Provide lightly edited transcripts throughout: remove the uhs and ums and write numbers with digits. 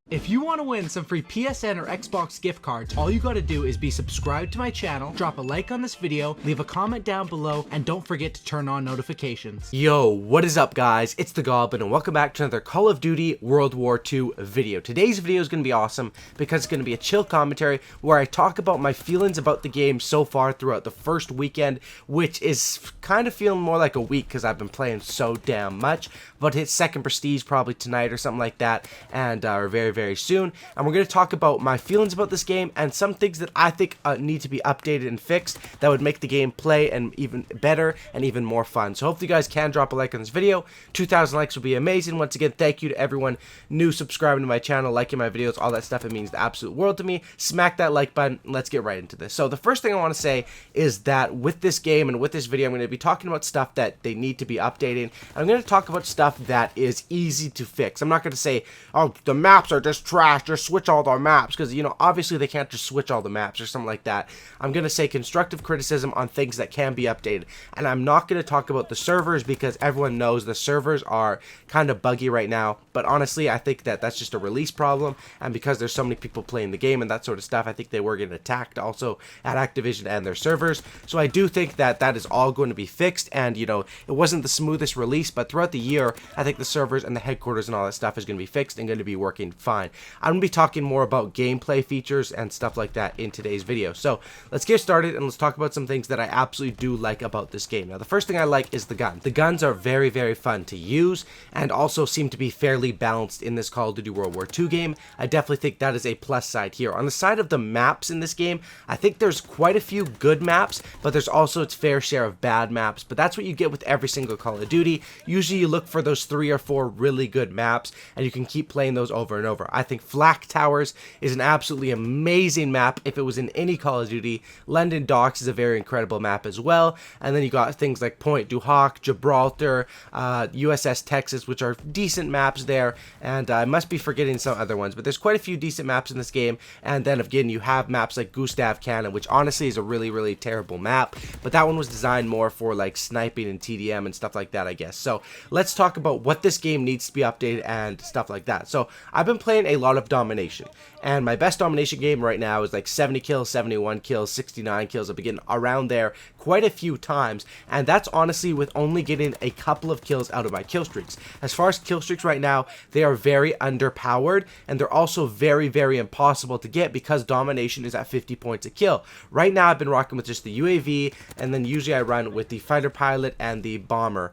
If you want to win some free PSN or Xbox gift cards, all you gotta do is be subscribed to my channel, drop a like on this video, leave a comment down below, and don't forget to turn on notifications. Yo, what is up guys? It's the Goblin and welcome back to another Call of Duty World War II video. Today's video is going to be awesome because it's going to be a chill commentary where I talk about my feelings about the game so far throughout the first weekend, which is kind of feeling more like a week because I've been playing so damn much. But hit second prestige probably tonight or something like that, and very soon. And we're going to talk about my feelings about this game and some things that I think need to be updated and fixed that would make the game play and even better and even more fun. So hopefully you guys can drop a like on this video. 2,000 likes would be amazing. Once again, thank you to everyone new subscribing to my channel, liking my videos, all that stuff. It means the absolute world to me. Smack that like button. Let's get right into this. So the first thing I want to say is that with this game and with this video, I'm going to be talking about stuff that they need to be updating. And I'm going to talk about stuff that is easy to fix. I'm not going to say, oh, the maps are just trash, just switch all their maps, because, you know, obviously they can't just switch all the maps or something like that. I'm going to say constructive criticism on things that can be updated. And I'm not going to talk about the servers because everyone knows the servers are kind of buggy right now. But honestly, I think that that's just a release problem. And because there's so many people playing the game and that sort of stuff, I think they were getting attacked also at Activision and their servers. So I do think that that is all going to be fixed. And, you know, it wasn't the smoothest release, but throughout the year, I think the servers and the headquarters and all that stuff is going to be fixed and going to be working fine. I'm going to be talking more about gameplay features and stuff like that in today's video. So let's get started and let's talk about some things that I absolutely do like about this game. Now, the first thing I like is the gun. The guns are very fun to use and also seem to be fairly balanced in this Call of Duty World War II game. I definitely think that is a plus side here. On the side of the maps in this game, I think there's quite a few good maps, but there's also its fair share of bad maps. But that's what you get with every single Call of Duty. Usually you look for those 3 or 4 really good maps and you can keep playing those over and over. I think Flak Towers is an absolutely amazing map if it was in any Call of Duty. London Docks is a very incredible map as well. And then you got things like Point du Hoc, Gibraltar, USS Texas, which are decent maps there. And I must be forgetting some other ones, but there's quite a few decent maps in this game. And then again, you have maps like Gustav Cannon, which honestly is a really terrible map. But that one was designed more for like sniping and TDM and stuff like that, I guess. So let's talk about what this game needs to be updated and stuff like that. So I've been playing a lot of domination, and my best domination game right now is like 70 kills, 71 kills, 69 kills. I've been getting around there quite a few times, and that's honestly with only getting a couple of kills out of my kill streaks. As far as kill streaks right now, they are very underpowered, and they're also very impossible to get because domination is at 50 points a kill. Right now I've been rocking with just the UAV, and then usually I run with the fighter pilot and the bomber,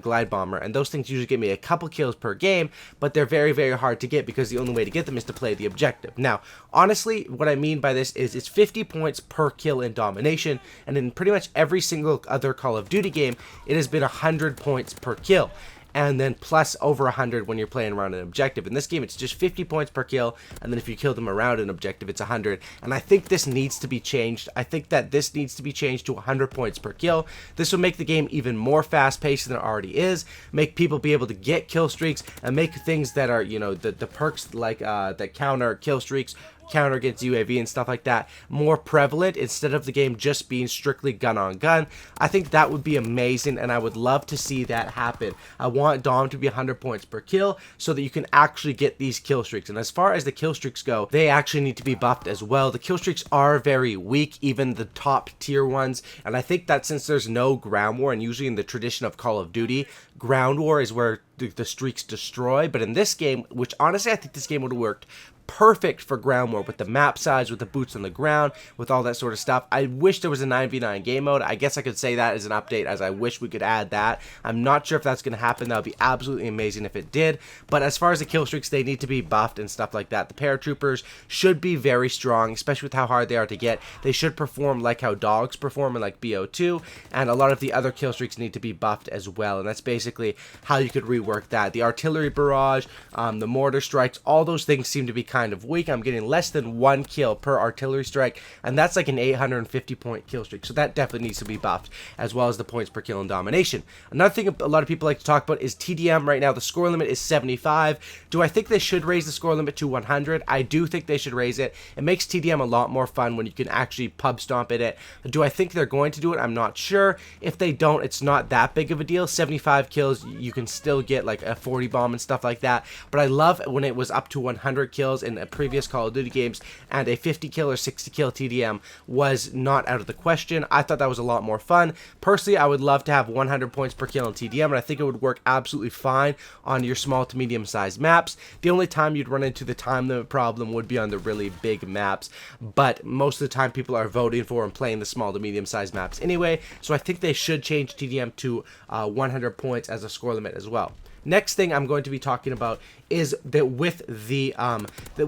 glide bomber, and those things usually give me a couple kills per game, but they're very hard to get because the only way to get them is to play the objective. Now, honestly, what I mean by this is it's 50 points per kill in domination, and in pretty much every single other Call of Duty game, it has been 100 points per kill. And then plus over 100 when you're playing around an objective. In this game, it's just 50 points per kill, and then if you kill them around an objective, it's 100. And I think this needs to be changed. I think that this needs to be changed to 100 points per kill. This will make the game even more fast-paced than it already is, make people be able to get kill streaks, and make things that are, you know, the perks like that counter kill streaks, counter against UAV and stuff like that more prevalent instead of the game just being strictly gun on gun. I think that would be amazing, and I would love to see that happen. I want Dom to be 100 points per kill so that you can actually get these kill streaks. And as far as the kill streaks go, they actually need to be buffed as well. The kill streaks are very weak, even the top tier ones, and I think that since there's no ground war, and usually in the tradition of Call of Duty, ground war is where the streaks destroy. But in this game, which honestly I think this game would have worked perfect for ground war with the map size, with the boots on the ground, with all that sort of stuff. I wish there was a 9v9 game mode. I guess I could say that as an update, as I wish we could add that. I'm not sure if that's going to happen. That would be absolutely amazing if it did. But as far as the kill streaks, they need to be buffed and stuff like that. The paratroopers should be very strong, especially with how hard they are to get. They should perform like how dogs perform in like BO2, and a lot of the other kill streaks need to be buffed as well. And that's basically how you could rework that. The artillery barrage, the mortar strikes, all those things seem to be kind of weak. I'm getting less than 1 kill per artillery strike, and that's like an 850 point kill streak, so that definitely needs to be buffed, as well as the points per kill and domination. Another thing a lot of people like to talk about is TDM. Right now the score limit is 75. Do I think they should raise the score limit to 100? I do think they should raise it. It makes TDM a lot more fun when you can actually pub stomp at it. Do I think they're going to do it? I'm not sure. If they don't, it's not that big of a deal. 75 kills, you can still get like a 40 bomb and stuff like that, but I love when it was up to 100 kills in the previous Call of Duty games, and a 50 kill or 60 kill TDM was not out of the question. I thought that was a lot more fun. Personally, I would love to have 100 points per kill in TDM, and I think it would work absolutely fine on your small to medium sized maps. The only time you'd run into the time limit problem would be on the really big maps, but most of the time people are voting for and playing the small to medium sized maps anyway, so I think they should change TDM to 100 points as a score limit as well. Next thing I'm going to be talking about is that with the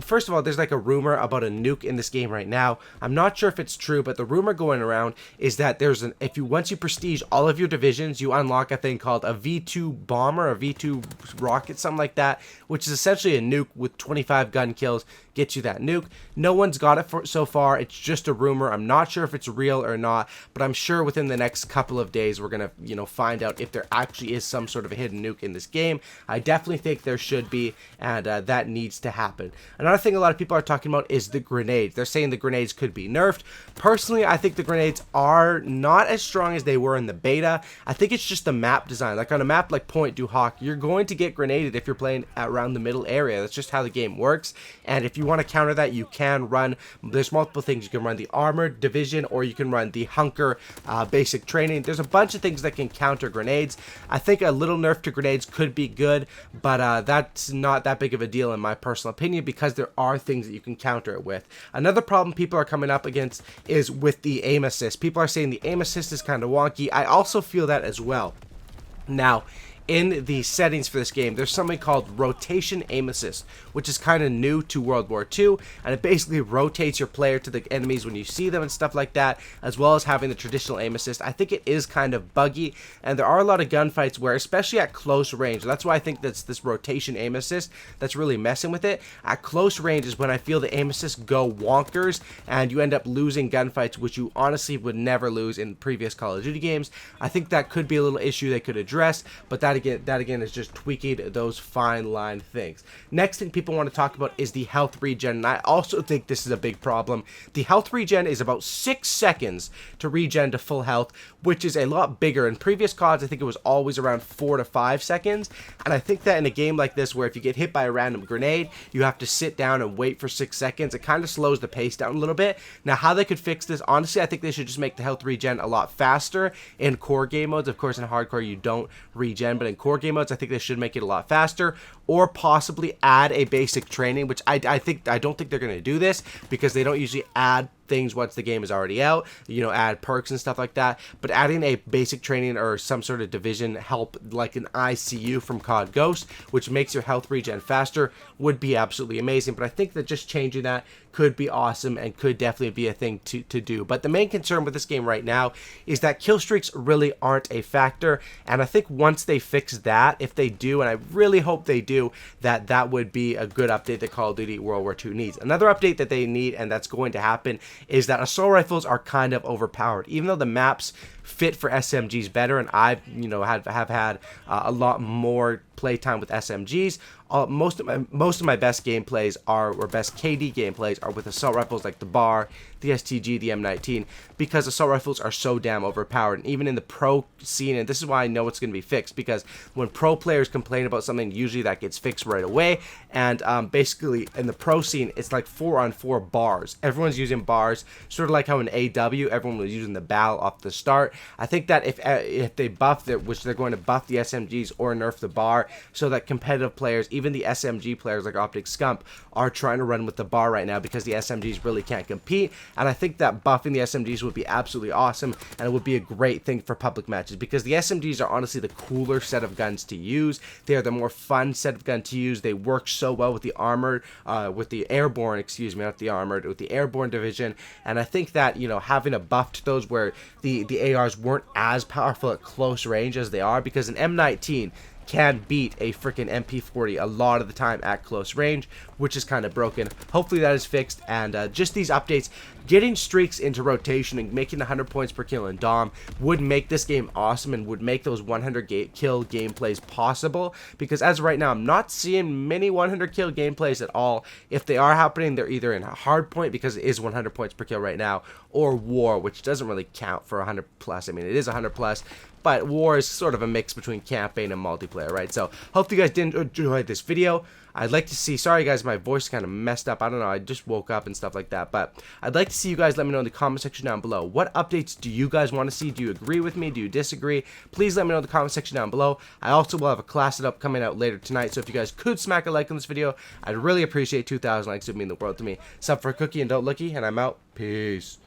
first of all, there's like a rumor about a nuke in this game right now. I'm not sure if it's true, but the rumor going around is that there's once you prestige all of your divisions, you unlock a thing called a V2 bomber, a V2 rocket, something like that, which is essentially a nuke with 25 gun kills, gets you that nuke. No one's got it so far. It's just a rumor. I'm not sure if it's real or not, but I'm sure within the next couple of days we're gonna find out if there actually is some sort of a hidden nuke in this game. I definitely think there should be, and that needs to happen. Another thing a lot of people are talking about is the grenades. They're saying the grenades could be nerfed. Personally, I think the grenades are not as strong as they were in the beta. I think it's just the map design. Like on a map like Point du Hoc, you're going to get grenaded if you're playing around the middle area. That's just how the game works, and if you want to counter that, you can run, there's multiple things. You can run the armored division, or you can run the hunker basic training. There's a bunch of things that can counter grenades. I think a little nerf to grenades could be good, but that's not that big of a deal in my personal opinion, because there are things that you can counter it with. Another problem people are coming up against is with the aim assist. People are saying the aim assist is kind of wonky. I also feel that as well. Now, in the settings for this game, there's something called rotation aim assist, which is kind of new to World War II, and it basically rotates your player to the enemies when you see them and stuff like that, as well as having the traditional aim assist. I think it is kind of buggy, and there are a lot of gunfights where, especially at close range, that's why I think that's this rotation aim assist that's really messing with it. At close range is when I feel the aim assist go wonkers, and you end up losing gunfights, which you honestly would never lose in previous Call of Duty games. I think that could be a little issue they could address, but that again is just tweaking those fine line things. Next thing people want to talk about is the health regen, and I also think this is a big problem. The health regen is about 6 seconds to regen to full health, which is a lot bigger. In previous CODs, I think it was always around 4 to 5 seconds, and I think that in a game like this, where if you get hit by a random grenade, you have to sit down and wait for 6 seconds, it kind of slows the pace down a little bit. Now, how they could fix this, honestly, I think they should just make the health regen a lot faster in core game modes. Of course, in hardcore, you don't regen, but in core game modes, I think they should make it a lot faster, or possibly add a basic training, which I don't think they're going to do this, because they don't usually add things once the game is already out, add perks and stuff like that. But adding a basic training or some sort of division help, like an ICU from COD Ghost, which makes your health regen faster, would be absolutely amazing. But I think that just changing that could be awesome and could definitely be a thing to do. But the main concern with this game right now is that kill streaks really aren't a factor, and I think once they fix that, if they do, and I really hope they do, that would be a good update that Call of Duty World War II needs. Another update that they need, and that's going to happen, is that assault rifles are kind of overpowered. Even though the maps fit for SMGs better, and I've have had a lot more playtime with SMGs, most of my best gameplays or best KD gameplays are with assault rifles like the BAR, the STG, the M19, because assault rifles are so damn overpowered. And even in the pro scene, and this is why I know it's going to be fixed, because when pro players complain about something, usually that gets fixed right away. And basically in the pro scene, it's like 4-on-4 bars. Everyone's using bars, sort of like how in AW everyone was using the BAL off the start. I think that if they buff it, which they're going to buff the SMGs or nerf the BAR, so that competitive players, even the SMG players like Optic Scump, are trying to run with the BAR right now, because the SMGs really can't compete. And I think that buffing the SMGs would be absolutely awesome, and it would be a great thing for public matches, because the SMGs are honestly the cooler set of guns to use. They are the more fun set of guns to use. They work so well with the armored, with the airborne, excuse me, not the armored, with the airborne division. And I think that, having a buff to those where the ARs weren't as powerful at close range as they are, because in M19, can beat a freaking MP40 a lot of the time at close range, which is kind of broken. Hopefully that is fixed, and just these updates, getting streaks into rotation and making 100 points per kill in Dom would make this game awesome and would make those 100 kill gameplays possible, because as of right now, I'm not seeing many 100 kill gameplays at all. If they are happening, they're either in a hard point, because it is 100 points per kill right now, or war, which doesn't really count for 100 plus. I mean, it is 100 plus, but war is sort of a mix between campaign and multiplayer, right? So hopefully you guys did enjoy this video. I'd like to see, sorry guys, my voice kind of messed up. I don't know, I just woke up and stuff like that. But I'd like to see you guys let me know in the comment section down below. What updates do you guys want to see? Do you agree with me? Do you disagree? Please let me know in the comment section down below. I also will have a class setup coming out later tonight. So if you guys could smack a like on this video, I'd really appreciate 2,000 likes. It would mean the world to me. Sub for a cookie and don't looky, and I'm out. Peace.